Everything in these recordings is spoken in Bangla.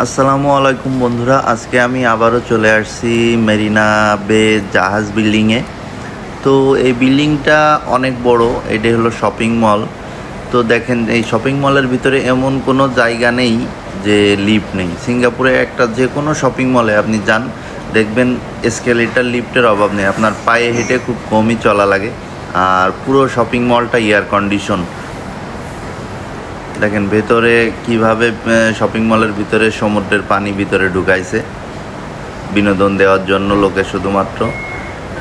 আসসালামু আলাইকুম বন্ধুরা, আজকে আমি আবারও চলে আসছি মেরিনা বে জাহাজ বিল্ডিংয়ে। তো এই বিল্ডিংটা অনেক বড়, এটি হলো শপিং মল। তো দেখেন, এই শপিং মলের ভিতরে এমন কোনো জায়গা নেই যে লিফট নেই। সিঙ্গাপুরে একটা যে কোনো শপিং মলে আপনি যান, দেখবেন এসকেলেটার লিফটের অভাব নেই, আপনার পায়ে হেঁটে খুব কমই চলা লাগে। আর পুরো শপিং মলটা এয়ার কন্ডিশন। দেখেন ভেতরে কিভাবে শপিং মলের ভিতরে সমুদ্রের পানি ভিতরে ঢুকাইছে বিনোদন দেওয়ার জন্য লোকে শুধুমাত্র।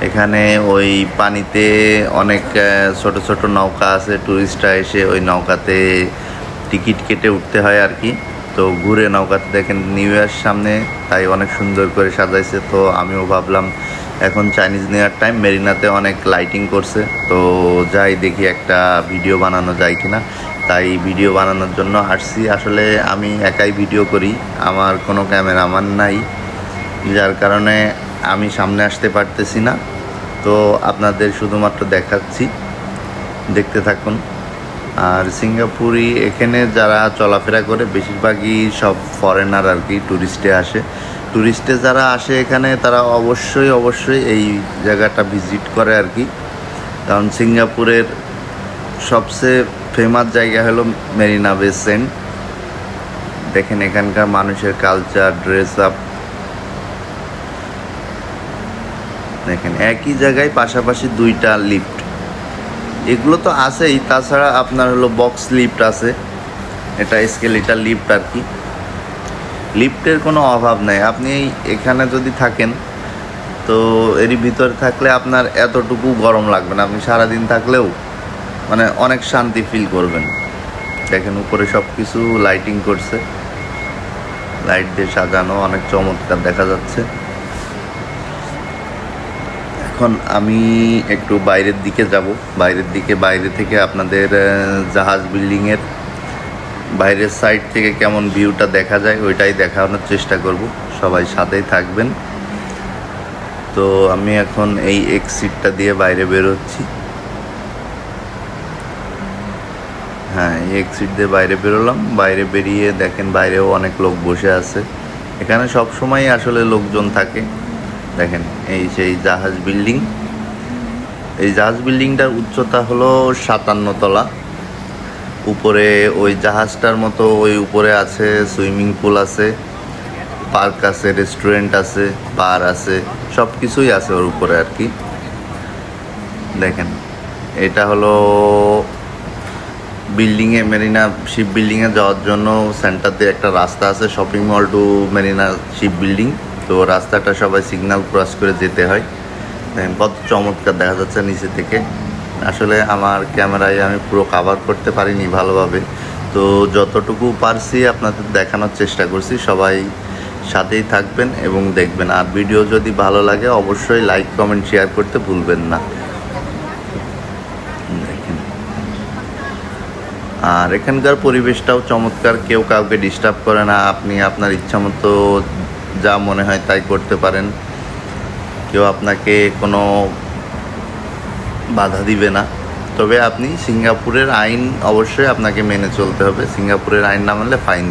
এখানে ওই পানিতে অনেক ছোট ছোট নৌকা আছে, টুরিস্টরা এসে ওই নৌকাতে টিকিট কেটে উঠতে হয় আর কি। তো ঘুরে নৌকাতে দেখেন নিউ ইয়ার সামনে, তাই অনেক সুন্দর করে সাজাইছে। তো আমিও ভাবলাম এখন চাইনিজ নিউ ইয়ার টাইম, মেরিনাতে অনেক লাইটিং করছে, তো যাই দেখি একটা ভিডিও বানানো যায় কিনা। তাই ভিডিও বানানোর জন্য আসছি। আসলে আমি একাই ভিডিও করি, আমার কোনো ক্যামেরাম্যান নাই, যার কারণে আমি সামনে আসতে পারতেছি না। তো আপনাদের শুধুমাত্র দেখাচ্ছি, দেখতে থাকুন। আর সিঙ্গাপুরি এখানে যারা চলাফেরা করে বেশিরভাগই সব ফরেনার আর কি, ট্যুরিস্টে আসে। ট্যুরিস্টে যারা আসে এখানে তারা অবশ্যই এই জায়গাটা ভিজিট করে আর কি। কারণ সিঙ্গাপুরের সবচেয়ে ফেমাস জায়গা হলো মেরিনা বে সেন্ট। দেখেন এখানকার মানুষের কালচার, ড্রেস আপ, দেখেন একই জায়গায় পাশাপাশি দুইটা লিফট, এগুলো তো আছেই। তাছাড়া আপনার হলো বক্স লিফট আছে, এটা এসকেলেটার লিফট আর কি। লিফটের কোনো অভাব নাই। আপনি এখানে যদি থাকেন, তো এরই ভিতরে থাকলে আপনার এতটুকু গরম লাগবে না, আপনি সারাদিন থাকলেও মানে অনেক শান্তি ফিল করবেন। দেখেন উপরে সব কিছু লাইটিং করছে, লাইট দিয়ে সাজানো, অনেক চমৎকার দেখা যাচ্ছে। এখন আমি একটু বাইরের দিকে যাব, বাইরে থেকে আপনাদের জাহাজ বিল্ডিংয়ের বাইরের সাইড থেকে কেমন ভিউটা দেখা যায় ওইটাই দেখানোর চেষ্টা করব। সবাই সাথেই থাকবেন। তো আমি এখন এই এক্সিটটা দিয়ে বাইরে বেরোচ্ছি। হ্যাঁ, এই এক্সিট দিয়ে বাইরে বেরোলাম। বাইরে বেরিয়ে দেখেন বাইরেও অনেক লোক বসে আছে। এখানে সব সময় আসলে লোকজন থাকে। দেখেন এই সেই জাহাজ বিল্ডিং। এই জাহাজ বিল্ডিংটার উচ্চতা হলো 57 তলা। উপরে ওই জাহাজটার মতো ওই উপরে আছে সুইমিং পুল আছে, পার্ক আছে, রেস্টুরেন্ট আছে, বার আছে, সব কিছুই আছে ওর উপরে আর কি। দেখেন এটা হলো বিল্ডিংয়ে, মেরিনা শিপ বিল্ডিংয়ে যাওয়ার জন্য সেন্টার দিয়ে একটা রাস্তা আছে, shopping mall to marina ship building. তো রাস্তাটা সবাই সিগন্যাল ক্রস করে যেতে হয়। দেখেন কত চমৎকার দেখা যাচ্ছে নিচে থেকে। আসলে আমার ক্যামেরায় আমি পুরো কাভার করতে পারিনি ভালোভাবে, তো যতটুকু পারছি আপনাদের দেখানোর চেষ্টা করছি। সবাই সাথেই থাকবেন এবং দেখবেন। আর ভিডিও যদি ভালো লাগে অবশ্যই লাইক, কমেন্ট, শেয়ার করতে ভুলবেন না। দেখেন আর এখানকার পরিবেশটাও চমৎকার, কেউ কাউকে ডিস্টার্ব করে না। আপনি আপনার ইচ্ছা মতো যা মনে হয় তাই করতে পারেন, কেউ আপনাকে কোনো বাধা দিবে না। তবে আপনি সিঙ্গাপুরের আইন অবশ্যই আপনাকে মেনে চলতে হবে, সিঙ্গাপুরের আইন না মানলে ফাইন।